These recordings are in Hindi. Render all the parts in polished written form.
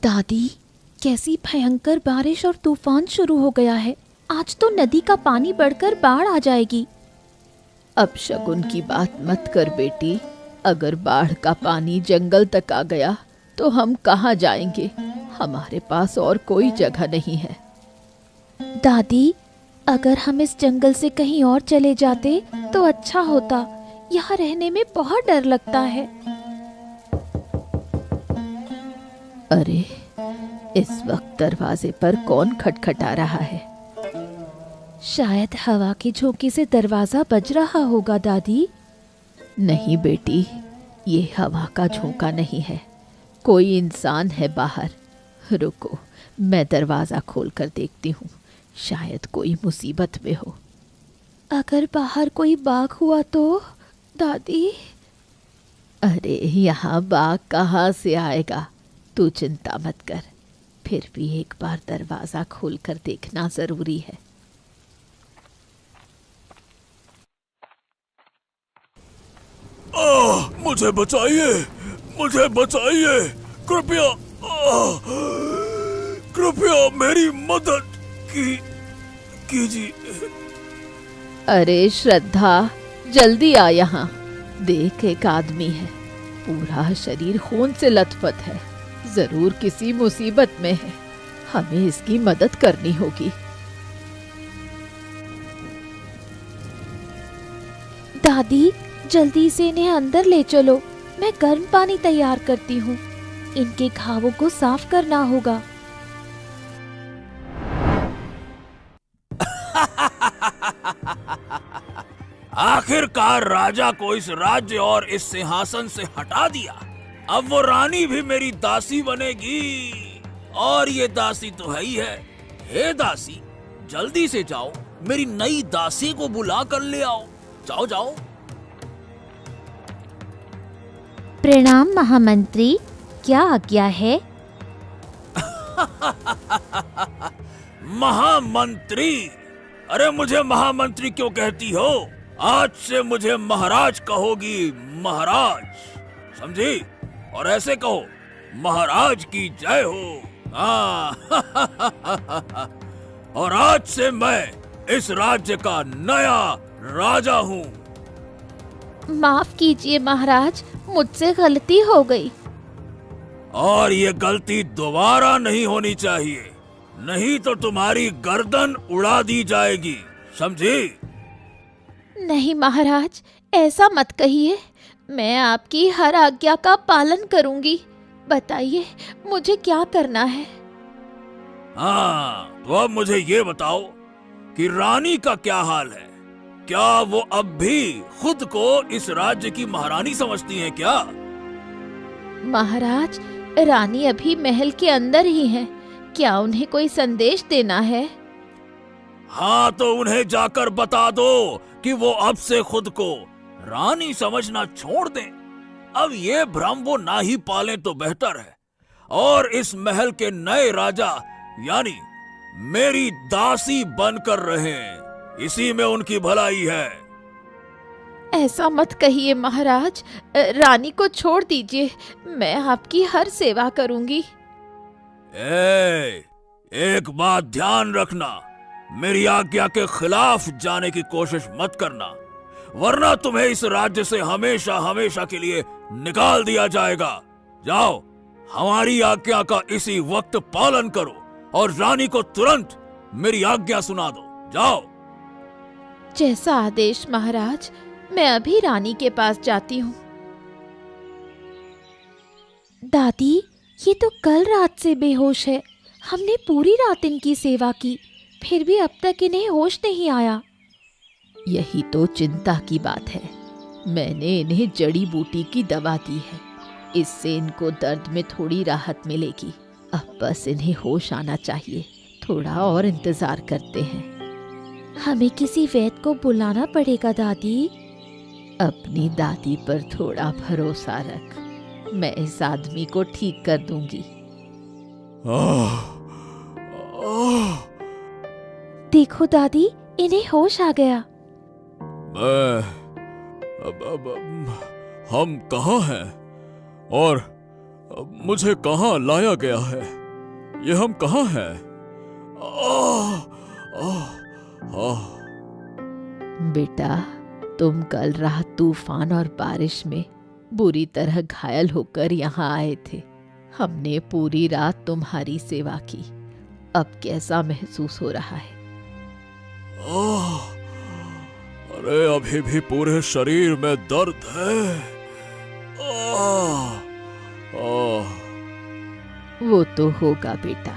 दादी, कैसी भयंकर बारिश और तूफान शुरू हो गया है। आज तो नदी का पानी बढ़कर बाढ़ आ जाएगी। अब शगुन की बात मत कर बेटी। अगर बाढ़ का पानी जंगल तक आ गया तो हम कहाँ जाएंगे? हमारे पास और कोई जगह नहीं है। दादी, अगर हम इस जंगल से कहीं और चले जाते तो अच्छा होता। यहाँ रहने में बहुत डर लगता है। अरे, इस वक्त दरवाजे पर कौन खटखटा रहा है? शायद हवा की झोंके से दरवाजा बज रहा होगा दादी। नहीं बेटी, ये हवा का झोंका नहीं है, कोई इंसान है बाहर। रुको, मैं दरवाजा खोल कर देखती हूँ, शायद कोई मुसीबत में हो। अगर बाहर कोई बाघ हुआ तो दादी? अरे, यहाँ बाघ कहाँ से आएगा? तू चिंता मत कर, फिर भी एक बार दरवाजा खोल कर देखना जरूरी है। मुझे बचाइए, मुझे बचाइए, कृपया कृपया मेरी मदद कीजिए। अरे श्रद्धा, जल्दी आ यहाँ। देख, एक आदमी है, पूरा शरीर खून से लथपथ है, जरूर किसी मुसीबत में है। हमें इसकी मदद करनी होगी। दादी, जल्दी से इन्हें अंदर ले चलो। मैं गर्म पानी तैयार करती हूँ। इनके घावों को साफ करना होगा। आखिरकार राजा को इस राज्य और इस सिंहासन से हटा दिया। अब वो रानी भी मेरी दासी बनेगी। और ये दासी तो है ही है। हे दासी, जल्दी से जाओ, मेरी नई दासी को बुला कर ले आओ। जाओ जाओ। प्रणाम महामंत्री, क्या आज्ञा है? महामंत्री? अरे, मुझे महामंत्री क्यों कहती हो? आज से मुझे महाराज कहोगी, महाराज, समझी? और ऐसे कहो, महाराज की जय हो। और आज से मैं इस राज्य का नया राजा हूँ। माफ कीजिए महाराज, मुझसे गलती हो गई। और ये गलती दोबारा नहीं होनी चाहिए, नहीं तो तुम्हारी गर्दन उड़ा दी जाएगी, समझी? नहीं महाराज, ऐसा मत कहिए। मैं आपकी हर आज्ञा का पालन करूंगी। बताइए, मुझे क्या करना है? हाँ, तो अब मुझे ये बताओ कि रानी का क्या हाल है? क्या वो अब भी खुद को इस राज्य की महारानी समझती हैं क्या? महाराज, रानी अभी महल के अंदर ही है। क्या उन्हें कोई संदेश देना है? हाँ, तो उन्हें जाकर बता दो कि वो अब से खुद को रानी समझना छोड़ दें। अब ये भ्रम वो ना ही पालें तो बेहतर है। और इस महल के नए राजा यानी मेरी दासी बनकर रहें, इसी में उनकी भलाई है। ऐसा मत कहिए महाराज, रानी को छोड़ दीजिए। मैं आपकी हर सेवा करूंगी। एक बात ध्यान रखना, मेरी आज्ञा के खिलाफ जाने की कोशिश मत करना, वरना तुम्हें इस राज्य से हमेशा हमेशा के लिए निकाल दिया जाएगा। जाओ, हमारी आज्ञा का इसी वक्त पालन करो और रानी को तुरंत मेरी आज्ञा सुना दो। जाओ। जैसा आदेश महाराज, मैं अभी रानी के पास जाती हूँ। दादी, ये तो कल रात से बेहोश है। हमने पूरी रात इनकी सेवा की, फिर भी अब तक इन्हें होश नहीं आया। यही तो चिंता की बात है। मैंने इन्हें जड़ी बूटी की दवा दी है, इससे इनको दर्द में थोड़ी राहत मिलेगी। अब बस इन्हें होश आना चाहिए। थोड़ा और इंतजार करते हैं। हमें किसी वैद्य को बुलाना पड़ेगा दादी। अपनी दादी पर थोड़ा भरोसा रख, मैं इस आदमी को ठीक कर दूंगी। देखो दादी, इन्हें होश आ गया। अब हम कहाँ हैं? और मुझे कहाँ लाया गया है? ये हम कहाँ हैं? बेटा, तुम कल रात तूफान और बारिश में बुरी तरह घायल होकर यहाँ आए थे। हमने पूरी रात तुम्हारी सेवा की। अब कैसा महसूस हो रहा है? अरे अभी भी पूरे शरीर में दर्द है। वो तो होगा बेटा,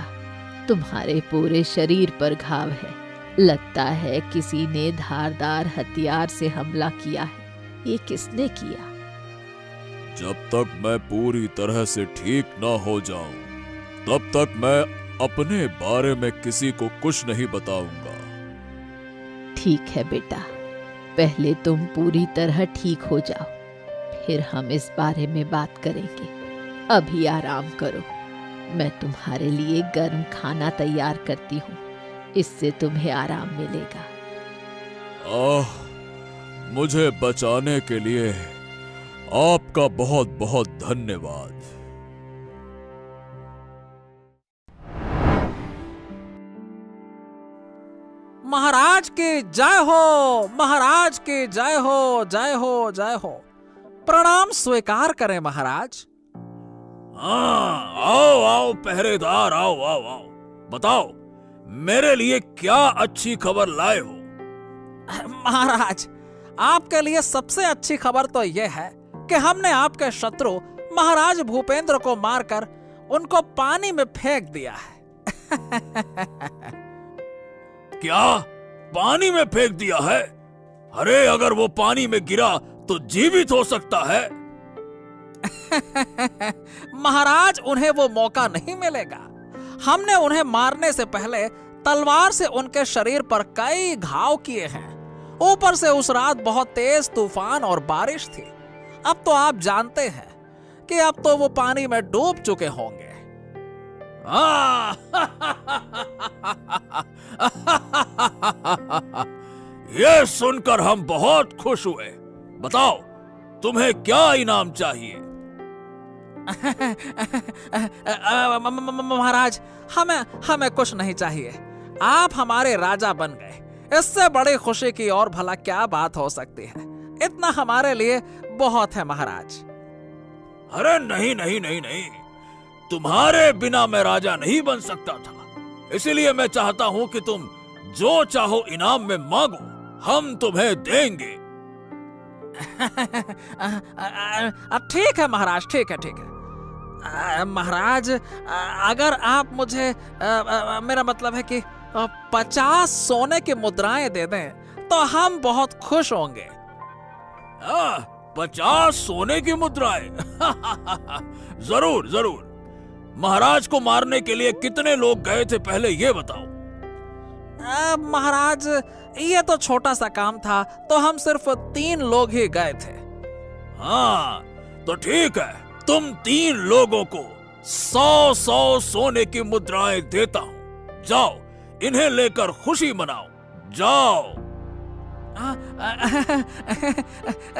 तुम्हारे पूरे शरीर पर घाव है। लगता है किसी ने धारदार हथियार से हमला किया है। ये किसने किया? जब तक मैं पूरी तरह से ठीक ना हो जाऊं, तब तक मैं अपने बारे में किसी को कुछ नहीं बताऊंगा। ठीक है बेटा, पहले तुम पूरी तरह ठीक हो जाओ, फिर हम इस बारे में बात करेंगे। अभी आराम करो, मैं तुम्हारे लिए गर्म खाना तैयार करती हूँ, इससे तुम्हें आराम मिलेगा। मुझे बचाने के लिए आपका बहुत बहुत धन्यवाद। महाराज की जय हो, महाराज की जय हो, जय हो, जय हो। प्रणाम स्वीकार करें महाराज। हाँ, आओ आओ पहरेदार, आओ आओ आओ। बताओ, मेरे लिए क्या अच्छी खबर लाए हो? महाराज, आपके लिए सबसे अच्छी खबर तो यह है कि हमने आपके शत्रु महाराज भूपेंद्र को मारकर उनको पानी में फेंक दिया है। क्या पानी में फेंक दिया है? अरे अगर वो पानी में गिरा तो जीवित हो सकता है। महाराज, उन्हें वो मौका नहीं मिलेगा। हमने उन्हें मारने से पहले तलवार से उनके शरीर पर कई घाव किए हैं। ऊपर से उस रात बहुत तेज तूफान और बारिश थी। अब तो आप जानते हैं कि अब तो वो पानी में डूब चुके होंगे। ये सुनकर हम बहुत खुश हुए। बताओ, तुम्हें क्या इनाम चाहिए? महाराज, हमें कुछ नहीं चाहिए। आप हमारे राजा बन गए, इससे बड़ी खुशी की और भला क्या बात हो सकती है। इतना हमारे लिए बहुत है महाराज। अरे नहीं नहीं नहीं नहीं, तुम्हारे बिना मैं राजा नहीं बन सकता था। इसीलिए मैं चाहता हूँ कि तुम जो चाहो इनाम में मांगो, हम तुम्हें देंगे। ठीक है महाराज, ठीक है, ठीक है। महाराज, अगर आप मुझे मेरा मतलब है कि 50 सोने की मुद्राएं दे दें तो हम बहुत खुश होंगे। 50 सोने की मुद्राएं? जरूर जरूर। महाराज को मारने के लिए कितने लोग गए थे, पहले ये बताओ। महाराज, ये तो छोटा सा काम था, तो हम सिर्फ 3 लोग ही गए थे। हाँ, तो ठीक है, तुम 3 लोगों को 100 सोने की मुद्राएं देता हूँ। जाओ, इन्हें लेकर खुशी मनाओ, जाओ।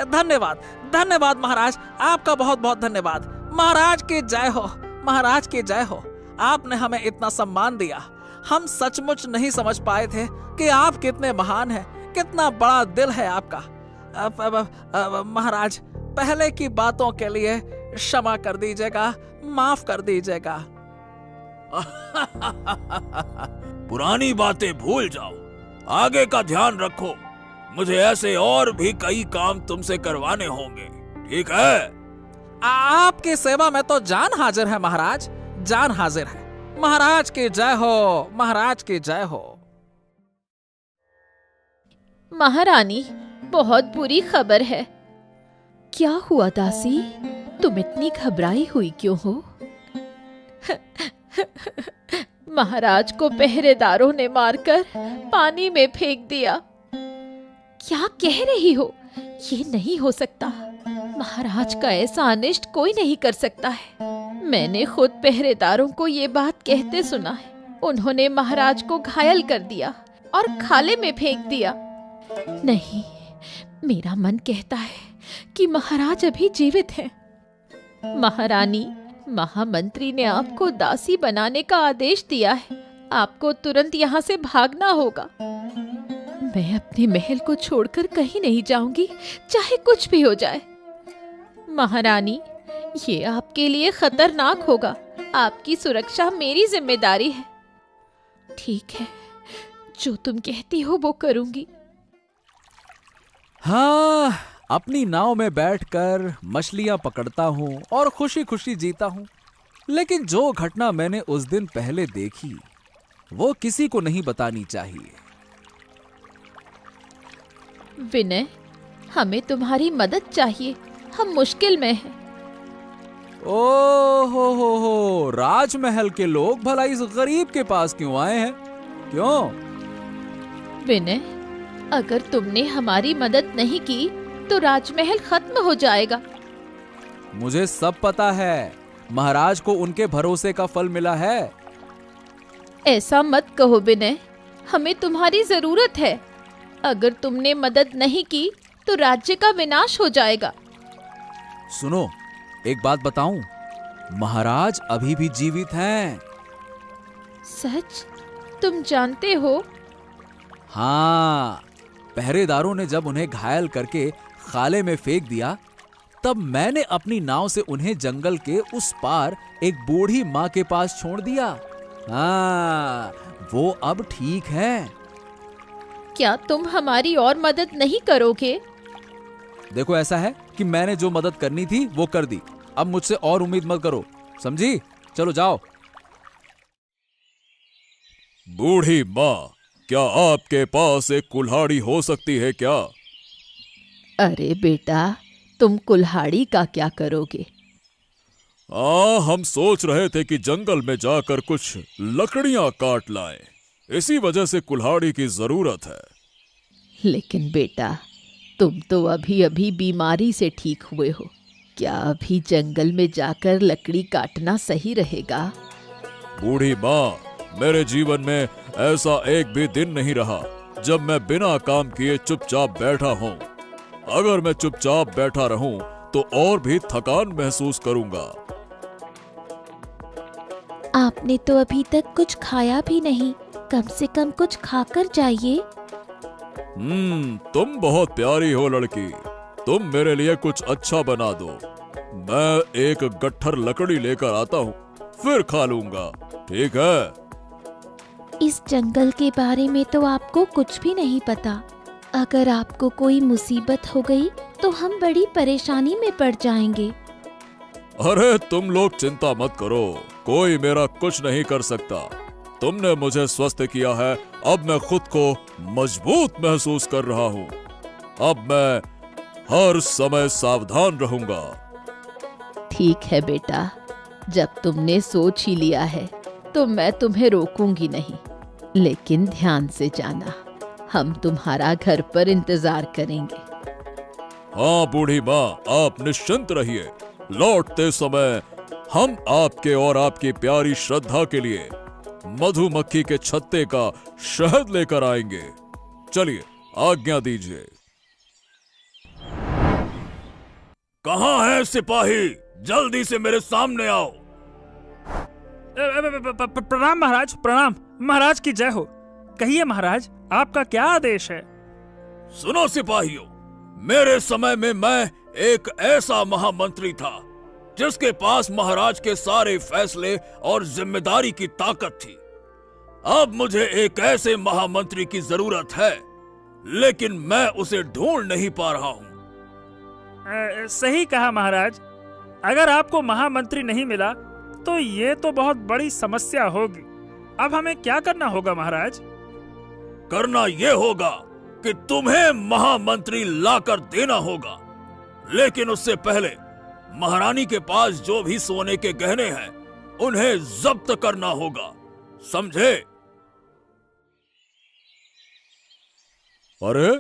धन्यवाद, धन्यवाद महाराज, आपका बहुत बहुत धन्यवाद। महाराज की जय हो, महाराज की जय हो। आपने हमें इतना सम्मान दिया। हम सचमुच नहीं समझ पाए थे कि आप कितने महान हैं, कितना बड़ा दिल है आपका। महाराज, पहले की बातों के लिए क्षमा कर दीजिएगा, माफ कर दीजिएगा। पुरानी बातें भूल जाओ, आगे का ध्यान रखो। मुझे ऐसे और भी कई काम तुमसे करवाने होंगे, ठीक है? आपकी सेवा में तो जान हाजिर है महाराज, जान हाजिर है। महाराज की जय हो, महाराज की जय हो। महारानी, बहुत बुरी खबर है। क्या हुआ दासी? तुम इतनी घबराई हुई क्यों हो? महाराज को पहरेदारों ने मारकर पानी में फेंक दिया। क्या कह रही हो? ये नहीं हो सकता। महाराज का ऐसा अनिष्ट कोई नहीं कर सकता है। मैंने खुद पहरेदारों को ये बात कहते सुना है। उन्होंने महाराज को घायल कर दिया और खाले में फेंक दिया। नहीं, मेरा मन कहता है कि महाराज अभी जीवित हैं। महारानी, महामंत्री ने आपको दासी बनाने का आदेश दिया है। आपको तुरंत यहाँ से भागना होगा। मैं अपने महल को छोड़कर कहीं नहीं जाऊंगी, चाहे कुछ भी हो जाए। महारानी, ये आपके लिए खतरनाक होगा। आपकी सुरक्षा मेरी जिम्मेदारी है। ठीक है, जो तुम कहती हो वो करूंगी। हाँ, अपनी नाव में बैठकर मछलियां पकड़ता हूं और खुशी खुशी जीता हूं। लेकिन जो घटना मैंने उस दिन पहले देखी, वो किसी को नहीं बतानी चाहिए। विनय, हमें तुम्हारी मदद चाहिए। हम मुश्किल में हैं। ओ हो, राजमहल के लोग भला इस गरीब के पास क्यों आए हैं? क्यों? विनय, अगर तुमने हमारी मदद नहीं की तो राजमहल खत्म हो जाएगा। मुझे सब पता है। महाराज को उनके भरोसे का फल मिला है। ऐसा मत कहो विनय, हमें तुम्हारी जरूरत है। अगर तुमने मदद नहीं की तो राज्य का विनाश हो जाएगा। सुनो, एक बात बताऊं, महाराज अभी भी जीवित हैं। सच? तुम जानते हो? हाँ, पहरेदारों ने जब उन्हें घायल करके खाले में फेंक दिया, तब मैंने अपनी नाव से उन्हें जंगल के उस पार एक बूढ़ी माँ के पास छोड़ दिया। हाँ, वो अब ठीक है। क्या तुम हमारी और मदद नहीं करोगे? देखो, ऐसा है कि मैंने जो मदद करनी थी वो कर दी। अब मुझसे और उम्मीद मत करो, समझी? चलो जाओ। बूढ़ी माँ, क्या आपके पास एक कुल्हाड़ी हो सकती है क्या? अरे बेटा, तुम कुल्हाड़ी का क्या करोगे? हम सोच रहे थे कि जंगल में जाकर कुछ लकड़ियां काट लाएं। इसी वजह से कुल्हाड़ी की जरूरत है। लेकिन बेटा, तुम तो अभी अभी बीमारी से ठीक हुए हो। क्या अभी जंगल में जाकर लकड़ी काटना सही रहेगा? बूढ़ी माँ, मेरे जीवन में ऐसा एक भी दिन नहीं रहा जब मैं बिना काम किए चुपचाप बैठा हूँ। अगर मैं चुपचाप बैठा रहूं तो और भी थकान महसूस करूंगा। आपने तो अभी तक कुछ खाया भी नहीं। कम से कम कुछ खाकर जाइए। तुम बहुत प्यारी हो लड़की। तुम मेरे लिए कुछ अच्छा बना दो। मैं एक गट्ठर लकड़ी लेकर आता हूँ, फिर खा लूंगा। ठीक है? इस जंगल के बारे में तो आपको कुछ भी नहीं पता। अगर आपको कोई मुसीबत हो गई तो हम बड़ी परेशानी में पड़ जाएंगे। अरे तुम लोग चिंता मत करो, कोई मेरा कुछ नहीं कर सकता। तुमने मुझे स्वस्थ किया है, अब मैं खुद को मजबूत महसूस कर रहा हूँ। अब मैं हर समय सावधान रहूंगा। ठीक है बेटा, जब तुमने सोच ही लिया है तो मैं तुम्हें रोकूंगी नहीं। लेकिन ध्यान से जाना, हम तुम्हारा घर पर इंतजार करेंगे। हाँ बूढ़ी माँ, आप निश्चिंत रहिए। लौटते समय हम आपके और आपकी प्यारी श्रद्धा के लिए मधुमक्खी के छत्ते का शहद लेकर आएंगे। चलिए, आज्ञा दीजिए। कहाँ है सिपाही? जल्दी से मेरे सामने आओ। प्रणाम महाराज, प्रणाम। महाराज की जय हो। कहिए महाराज, आपका क्या आदेश है? सुनो सिपाहियों, मेरे समय में मैं एक ऐसा महामंत्री था जिसके पास महाराज के सारे फैसले और जिम्मेदारी की ताकत थी। अब मुझे एक ऐसे महामंत्री की जरूरत है, लेकिन मैं उसे ढूंढ नहीं पा रहा हूँ। सही कहा महाराज। अगर आपको महामंत्री नहीं मिला तो ये तो बहुत बड़ी समस्या होगी। अब हमें क्या करना होगा महाराज? करना ये होगा कि तुम्हें महामंत्री लाकर देना होगा, लेकिन उससे पहले महारानी के पास जो भी सोने के गहने हैं उन्हें जब्त करना होगा, समझे? अरे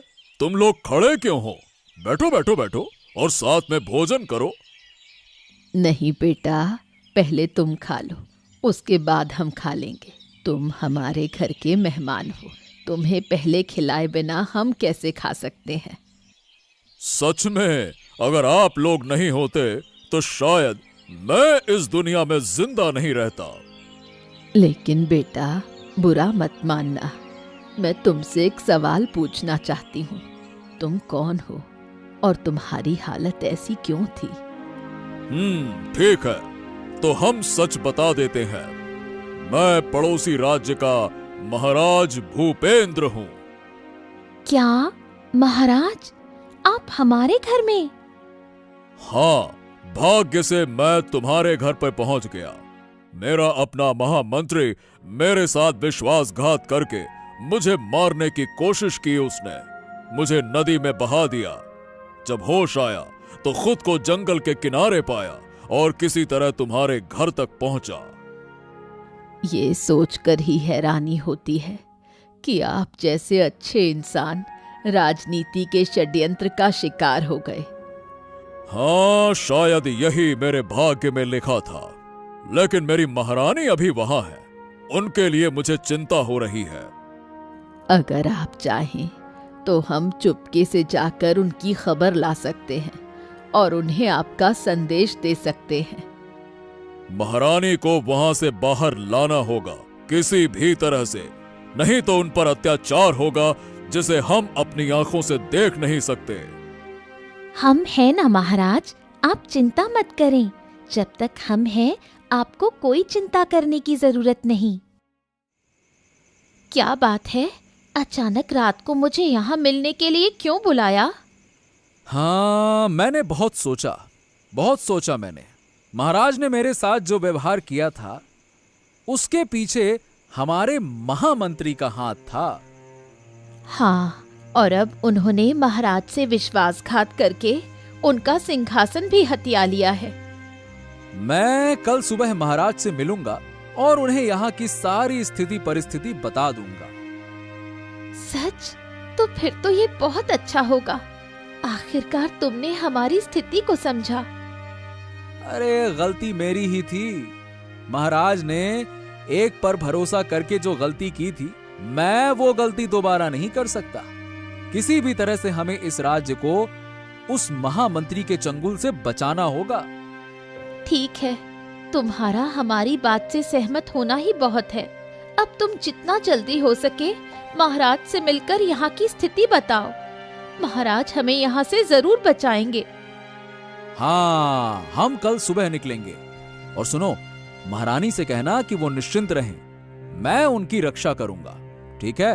तुम लोग खड़े क्यों हो? बैठो बैठो बैठो और साथ में भोजन करो। नहीं बेटा, पहले तुम खा लो, उसके बाद हम खा लेंगे। तुम हमारे घर के मेहमान हो, तुम्हें पहले खिलाए बिना हम कैसे खा सकते हैं? सच में, अगर आप लोग नहीं होते तो शायद मैं इस दुनिया में जिंदा नहीं रहता। लेकिन बेटा, बुरा मत मानना, मैं तुमसे एक सवाल पूछना चाहती हूँ। तुम कौन हो और तुम्हारी हालत ऐसी क्यों थी? ठीक है, तो हम सच बता देते हैं। मैं पड़ोसी राज्य का महाराज भूपेंद्र हूँ। क्या महाराज, आप हमारे घर में? हाँ, भाग्य से मैं तुम्हारे घर पर पहुंच गया। मेरा अपना महामंत्री मेरे साथ विश्वासघात करके मुझे मारने की कोशिश की। उसने मुझे नदी में बहा दिया। जब होश आया तो खुद को जंगल के किनारे पाया और किसी तरह तुम्हारे घर तक पहुंचा। ये सोचकर ही हैरानी होती है कि आप जैसे अच्छे इंसान राजनीति के षड्यंत्र का शिकार हो गए। हाँ, शायद यही मेरे भाग्य में लिखा था। लेकिन मेरी महारानी अभी वहां है। उनके लिए मुझे चिंता हो रही है। अगर आप चाहें तो हम चुपके से जाकर उनकी खबर ला सकते हैं और उन्हें आपका संदेश दे सकते हैं। महारानी को वहां से बाहर लाना होगा किसी भी तरह से, नहीं तो उन पर अत्याचार होगा जिसे हम अपनी आंखों से देख नहीं सकते। हम हैं ना महाराज, आप चिंता मत करें। जब तक हम हैं, आपको कोई चिंता करने की जरूरत नहीं। क्या बात है, अचानक रात को मुझे यहाँ मिलने के लिए क्यों बुलाया? हाँ, मैंने बहुत सोचा मैंने। महाराज ने मेरे साथ जो व्यवहार किया था, उसके पीछे हमारे महामंत्री का हाथ था। हाँ, और अब उन्होंने महाराज से विश्वासघात करके उनका सिंहासन भी हथिया लिया है। मैं कल सुबह महाराज से मिलूंगा और उन्हें यहाँ की सारी स्थिति परिस्थिति बता दूंगा। सच? तो फिर तो ये बहुत अच्छा होगा। आखिरकार तुमने हमारी स्थिति को समझा। अरे, गलती मेरी ही थी। महाराज ने एक पर भरोसा करके जो गलती की थी, मैं वो गलती दोबारा नहीं कर सकता। किसी भी तरह से हमें इस राज्य को उस महामंत्री के चंगुल से बचाना होगा। ठीक है, तुम्हारा हमारी बात से सहमत होना ही बहुत है। अब तुम जितना जल्दी हो सके महाराज से मिलकर यहाँ की स्थिति बताओ। महाराज हमें यहाँ से जरूर बचाएंगे। हाँ, हम कल सुबह निकलेंगे। और सुनो, महारानी से कहना कि वो निश्चिंत रहें, मैं उनकी रक्षा करूंगा। ठीक है?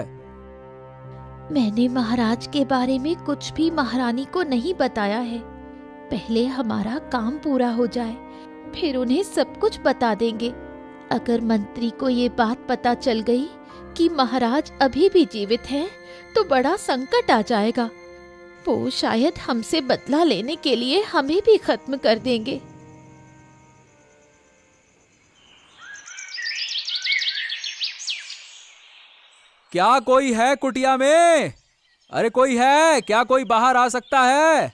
मैंने महाराज के बारे में कुछ भी महारानी को नहीं बताया है। पहले हमारा काम पूरा हो जाए, फिर उन्हें सब कुछ बता देंगे। अगर मंत्री को ये बात पता चल गई कि महाराज अभी भी जीवित हैं, तो बड़ा संकट आ जाएगा। वो शायद हमसे बदला लेने के लिए हमें भी खत्म कर देंगे। क्या कोई है कुटिया में? अरे कोई है क्या? कोई बाहर आ सकता है?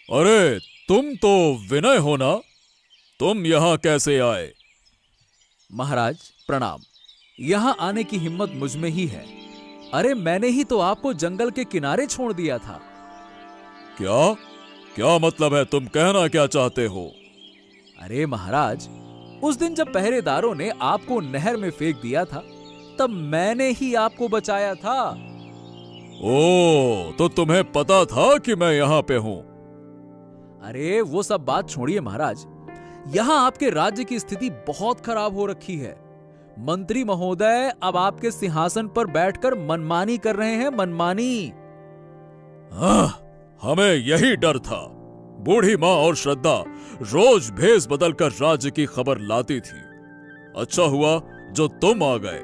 अरे, तुम तो विनय हो ना? तुम यहाँ कैसे आए? महाराज प्रणाम। यहाँ आने की हिम्मत मुझ में ही है। अरे, मैंने ही तो आपको जंगल के किनारे छोड़ दिया था। क्या क्या मतलब है? तुम कहना क्या चाहते हो? अरे महाराज, उस दिन जब पहरेदारों ने आपको नहर में फेंक दिया था, तब मैंने ही आपको बचाया था। ओ, तो तुम्हें पता था कि मैं यहाँ पे हूँ? अरे वो सब बात छोड़िए महाराज। यहाँ आपके राज्य की स्थिति बहुत खराब हो रखी है। मंत्री महोदय अब आपके सिंहासन पर बैठकर मनमानी कर रहे हैं, मनमानी। हमें यही डर था। बूढ़ी माँ और श्रद्धा रोज भेष बदलकर राज्य की खबर लाती थी। अच्छा हुआ जो तुम आ गए।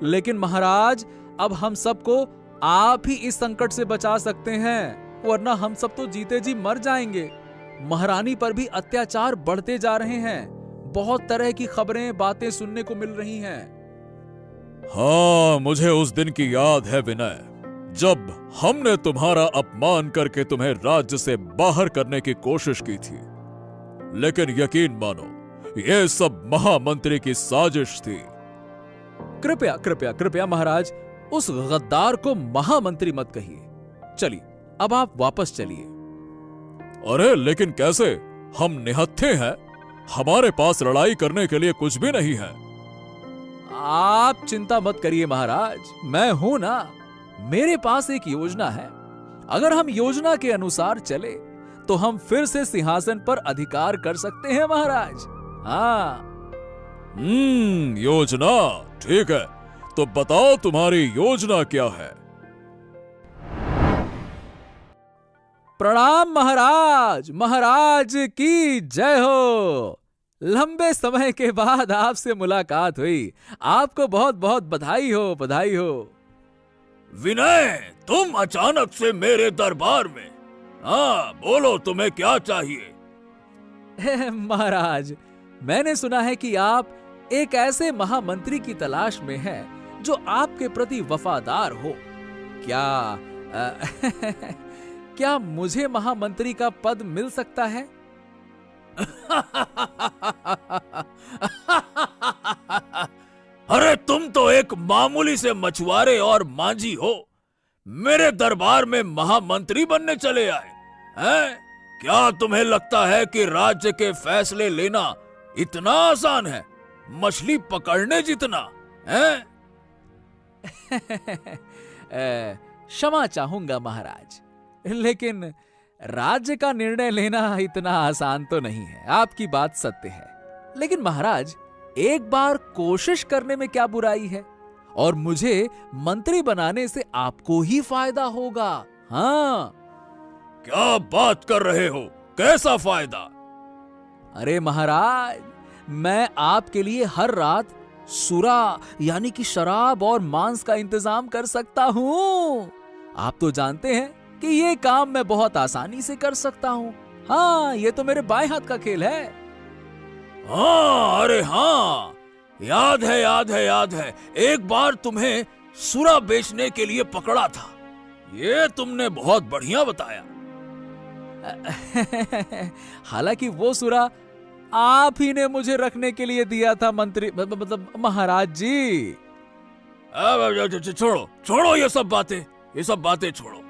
लेकिन महाराज, अब हम सबको आप ही इस संकट से बचा सकते हैं, वरना हम सब तो जीते जी मर जाएंगे। महारानी पर भी अत्याचार बढ़ते जा रहे हैं। बहुत तरह की खबरें, बातें सुनने को मिल रही हैं। हाँ, मुझे उस दिन की याद है विनय, जब हमने तुम्हारा अपमान करके तुम्हें राज्य से बाहर करने की कोशिश की थी। लेकिन यकीन मानो, यह सब महामंत्री की साजिश थी। कृपया कृपया कृपया महाराज, उस गद्दार को महामंत्री मत कहिए। चलिए, अब आप वापस चलिए। अरे लेकिन कैसे? हम निहत्थे हैं, हमारे पास लड़ाई करने के लिए कुछ भी नहीं है। आप चिंता मत करिए महाराज, मैं हूं ना। मेरे पास एक योजना है। अगर हम योजना के अनुसार चले तो हम फिर से सिंहासन पर अधिकार कर सकते हैं महाराज। हाँ। योजना ठीक है, तो बताओ तुम्हारी योजना क्या है? प्रणाम महाराज, महाराज की जय हो। लंबे समय के बाद आपसे मुलाकात हुई, आपको बहुत बहुत बधाई हो, बधाई हो। विनय, तुम अचानक से मेरे दरबार में? हाँ बोलो, तुम्हें क्या चाहिए? महाराज, मैंने सुना है कि आप एक ऐसे महामंत्री की तलाश में हैं जो आपके प्रति वफादार हो। क्या मुझे महामंत्री का पद मिल सकता है? अरे तुम तो एक मामूली से मछुआरे और मांझी हो, मेरे दरबार में महामंत्री बनने चले आए हैं? क्या तुम्हें लगता है कि राज्य के फैसले लेना इतना आसान है, मछली पकड़ने जितना है? क्षमा चाहूंगा महाराज, लेकिन राज्य का निर्णय लेना इतना आसान तो नहीं है। आपकी बात सत्य है, लेकिन महाराज एक बार कोशिश करने में क्या बुराई है? और मुझे मंत्री बनाने से आपको ही फायदा होगा। हाँ। क्या बात कर रहे हो? कैसा फायदा? अरे महाराज, मैं आपके लिए हर रात सुरा यानी कि शराब और मांस का इंतजाम कर सकता हूं। आप तो जानते हैं कि ये काम मैं बहुत आसानी से कर सकता हूं। हाँ, ये तो मेरे बाएं हाथ का खेल है। हाँ, अरे हाँ, याद है, याद है, याद है। एक बार तुम्हें सुरा बेचने के लिए पकड़ा था। ये तुमने बहुत बढ़िया बताया। हालांकि वो सुरा आप ही ने मुझे रखने के लिए दिया था मंत्री, मतलब महाराज जी। छोड़ो छोड़ो ये सब बातें छोड़ो।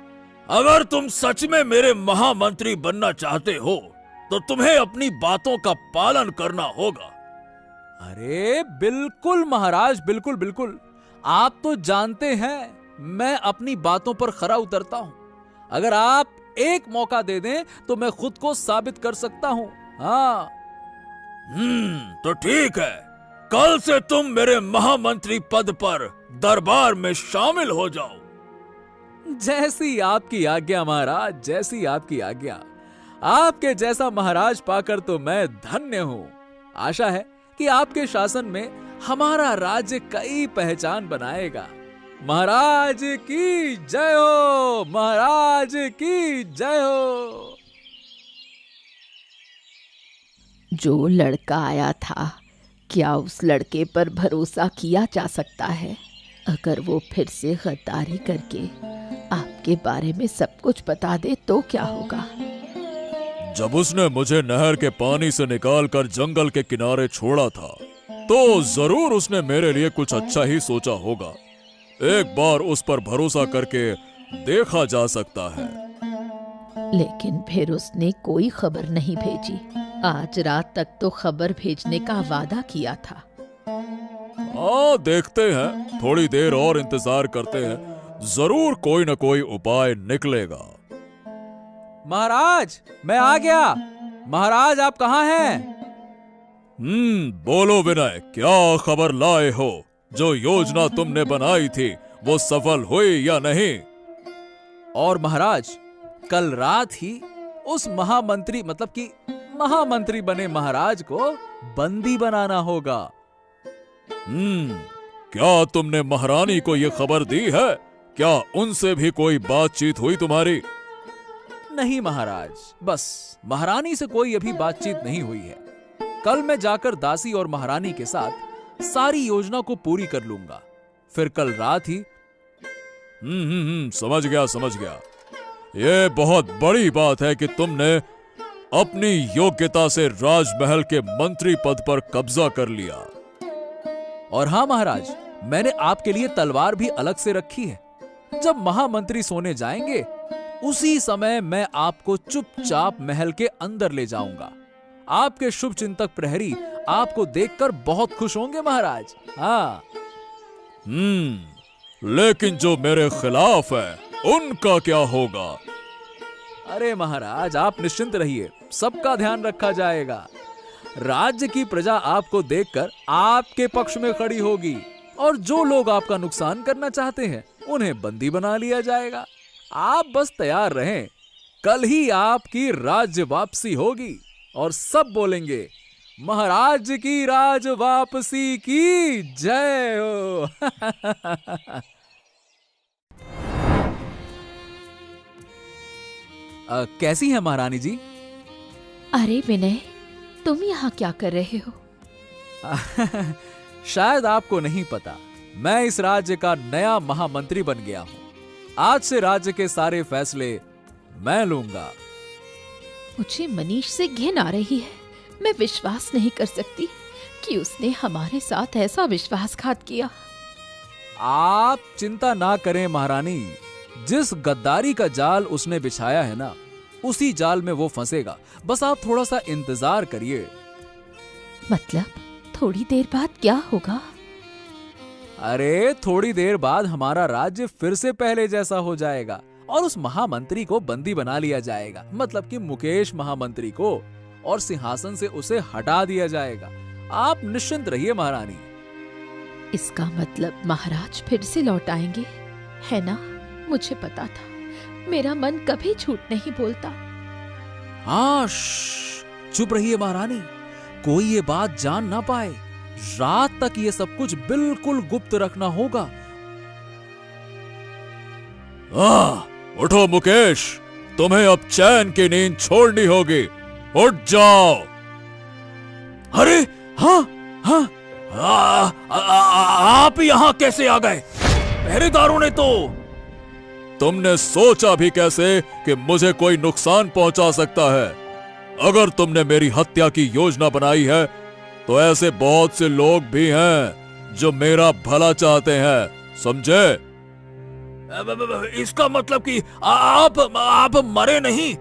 अगर तुम सच में मेरे महामंत्री बनना चाहते हो तो तुम्हें अपनी बातों का पालन करना होगा। अरे बिल्कुल महाराज, बिल्कुल बिल्कुल। आप तो जानते हैं मैं अपनी बातों पर खरा उतरता हूं। अगर आप एक मौका दे दें तो मैं खुद को साबित कर सकता हूं। हाँ। तो ठीक है, कल से तुम मेरे महामंत्री पद पर दरबार में शामिल हो जाओ। जैसी आपकी आज्ञा महाराज, जैसी आपकी आज्ञा। आपके जैसा महाराज पाकर तो मैं धन्य हूं। आशा है कि आपके शासन में हमारा राज्य कई पहचान बनाएगा। महाराज की जय हो, महाराज की जय हो। जो लड़का आया था, क्या उस लड़के पर भरोसा किया जा सकता है? अगर वो फिर से गद्दारी करके आपके बारे में सब कुछ बता दे तो क्या होगा? जब उसने मुझे नहर के पानी से निकालकर जंगल के किनारे छोड़ा था तो जरूर उसने मेरे लिए कुछ अच्छा ही सोचा होगा। एक बार उस पर भरोसा करके देखा जा सकता है। लेकिन फिर उसने कोई खबर नहीं भेजी। आज रात तक तो खबर भेजने का वादा किया था। हाँ, देखते हैं, थोड़ी देर और इंतजार करते हैं, जरूर कोई न कोई उपाय निकलेगा। महाराज, मैं आ गया। महाराज, आप कहाँ हैं? बोलो विनय, क्या खबर लाए हो? जो योजना तुमने बनाई थी वो सफल हुई या नहीं? और महाराज, कल रात ही उस महामंत्री, मतलब कि महामंत्री बने महाराज को बंदी बनाना होगा। क्या तुमने महारानी को यह खबर दी है? क्या उनसे भी कोई बातचीत हुई तुम्हारी? नहीं महाराज, बस महारानी से कोई अभी बातचीत नहीं हुई है। कल मैं जाकर दासी और महारानी के साथ सारी योजना को पूरी कर लूंगा। फिर कल रात ही समझ गया। ये बहुत बड़ी बात है कि तुमने अपनी योग्यता से राजमहल के मंत्री पद पर कब्जा कर लिया। और हाँ महाराज, मैंने आपके लिए तलवार भी अलग से रखी है। जब महामंत्री सोने जाएंगे उसी समय मैं आपको चुपचाप महल के अंदर ले जाऊंगा आपके शुभ चिंतक प्रहरी आपको देखकर बहुत खुश होंगे महाराज। हाँ। लेकिन जो मेरे खिलाफ है उनका क्या होगा? अरे महाराज, आप निश्चिंत रहिए, सबका ध्यान रखा जाएगा। राज्य की प्रजा आपको देखकर आपके पक्ष में खड़ी होगी और जो लोग आपका नुकसान करना चाहते हैं उन्हें बंदी बना लिया जाएगा। आप बस तैयार रहें, कल ही आपकी राज्य वापसी होगी और सब बोलेंगे महाराज की राज वापसी की जय हो। कैसी है महारानी जी? अरे विनय, तुम यहाँ क्या कर रहे हो? शायद आपको नहीं पता, मैं इस राज्य का नया महामंत्री बन गया हूँ। आज से राज्य के सारे फैसले मैं लूंगा। मुझे मनीष से घिन आ रही है। मैं विश्वास नहीं कर सकती कि उसने हमारे साथ ऐसा विश्वासघात किया। आप चिंता ना करें महारानी, जिस गद्दारी का जाल उसने बिछाया है ना, उसी जाल में वो फंसेगा। बस आप थोड़ा सा इंतजार करिए। मतलब थोड़ी देर बाद क्या होगा? अरे थोड़ी देर बाद हमारा राज्य फिर से पहले जैसा हो जाएगा और उस महामंत्री को बंदी बना लिया जाएगा, मतलब कि मुकेश महामंत्री को, और सिंहासन से उसे हटा दिया जाएगा। आप निश्चिंत रहिए महारानी। इसका मतलब महाराज फिर से लौट आएंगे, है ना? मुझे पता था, मेरा मन कभी झूठ नहीं बोलता। हाँ, चुप रहिए महारानी, कोई ये बात जान ना पाए। रात तक ये सब कुछ बिल्कुल गुप्त रखना होगा। उठो मुकेश, तुम्हें अब चैन की नींद छोड़नी होगी। उठ जाओ। अरे हाँ हाँ, आप यहाँ कैसे आ गए? पहरेदारों ने तो। तुमने सोचा भी कैसे कि मुझे कोई नुकसान पहुंचा सकता है? अगर तुमने मेरी हत्या की योजना बनाई है तो ऐसे बहुत से लोग भी हैं जो मेरा भला चाहते हैं, समझे? इसका मतलब कि आप मरे नहीं?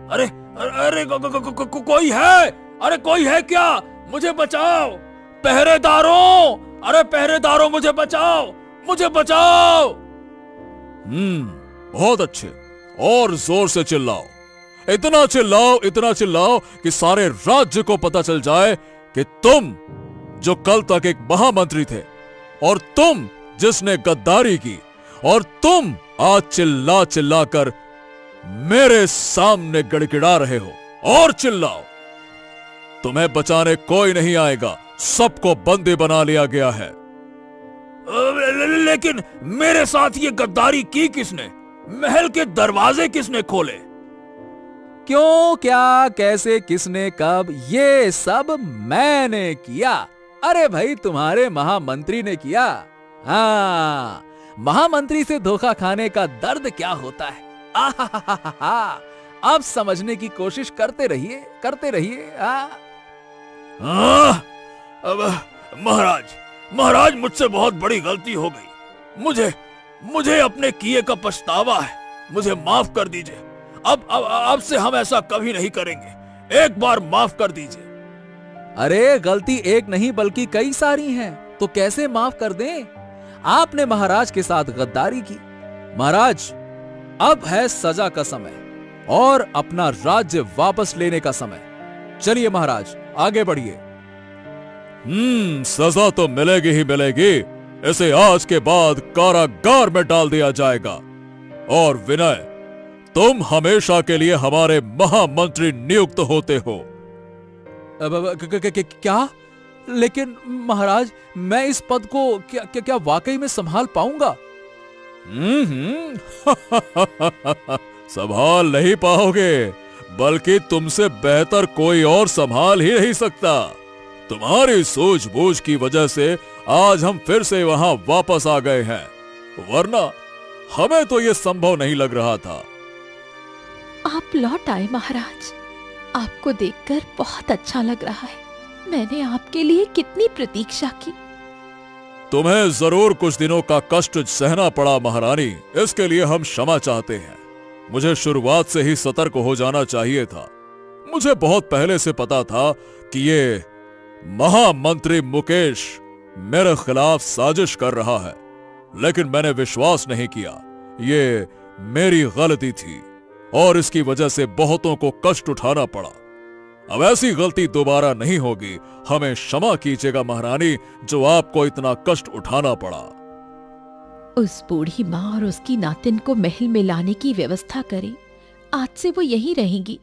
अरे अरे कोई है? अरे कोई है क्या? मुझे बचाओ पहरेदारों! अरे पहरेदारों, मुझे बचाओ, मुझे बचाओ! बहुत अच्छे, और जोर से चिल्लाओ, इतना चिल्लाओ कि सारे राज्य को पता चल जाए कि तुम जो कल तक एक महामंत्री थे, और तुम जिसने गद्दारी की, और तुम आज चिल्ला चिल्ला कर मेरे सामने गड़गिड़ा रहे हो। और चिल्लाओ, तुम्हें बचाने कोई नहीं आएगा, सबको बंदी बना लिया गया है। लेकिन मेरे साथ ये गद्दारी की किसने? महल के दरवाजे किसने खोले? क्यों, क्या, कैसे, किसने, कब, ये सब मैंने किया। अरे भाई, तुम्हारे महामंत्री ने किया। हाँ, महामंत्री से धोखा खाने का दर्द क्या होता है। आहा, अब समझने की कोशिश करते रहिए। अब महाराज, मुझसे बहुत बड़ी गलती हो गई। मुझे अपने किए का पछतावा है, मुझे माफ कर दीजिए। अब से हम ऐसा कभी नहीं करेंगे, एक बार माफ कर दीजिए। अरे गलती एक नहीं बल्कि कई सारी हैं, तो कैसे माफ कर दें? आपने महाराज के साथ गद्दारी की। महाराज, अब है सजा का समय और अपना राज्य वापस लेने का समय। चलिए महाराज, आगे बढ़िए। सजा तो मिलेगी ही मिलेगी। इसे आज के बाद कारागार में डाल दिया जाएगा। और विनय, तुम हमेशा के लिए हमारे महामंत्री नियुक्त होते हो। क्या? लेकिन महाराज, मैं इस पद को क्या वाकई में संभाल पाऊंगा? संभाल नहीं पाओगे, बल्कि तुमसे बेहतर कोई और संभाल ही नहीं सकता। तुम्हारी सूझबूझ की वजह से आज हम फिर से वहां वापस आ गए हैं, वरना हमें तो यह संभव नहीं लग रहा था। आप लौट आए महाराज, आपको देखकर बहुत अच्छा लग रहा है। मैंने आपके लिए कितनी प्रतीक्षा की। तुम्हें जरूर कुछ दिनों का कष्ट सहना पड़ा महारानी, इसके लिए हम क्षमा चाहते हैं। मुझे शुरुआत से ही सतर्क हो जाना चाहिए था। मुझे बहुत पहले से पता था कि ये महामंत्री मुकेश मेरे खिलाफ साजिश कर रहा है, लेकिन मैंने विश्वास नहीं किया। ये मेरी गलती थी और इसकी वजह से बहुतों को कष्ट उठाना पड़ा। अब ऐसी गलती दोबारा नहीं होगी। हमें क्षमा कीजिएगा महारानी, जो आपको इतना कष्ट उठाना पड़ा। उस बूढ़ी माँ और उसकी नातिन को महल में लाने की व्यवस्था करें। आज से वो यहीं रहेंगी।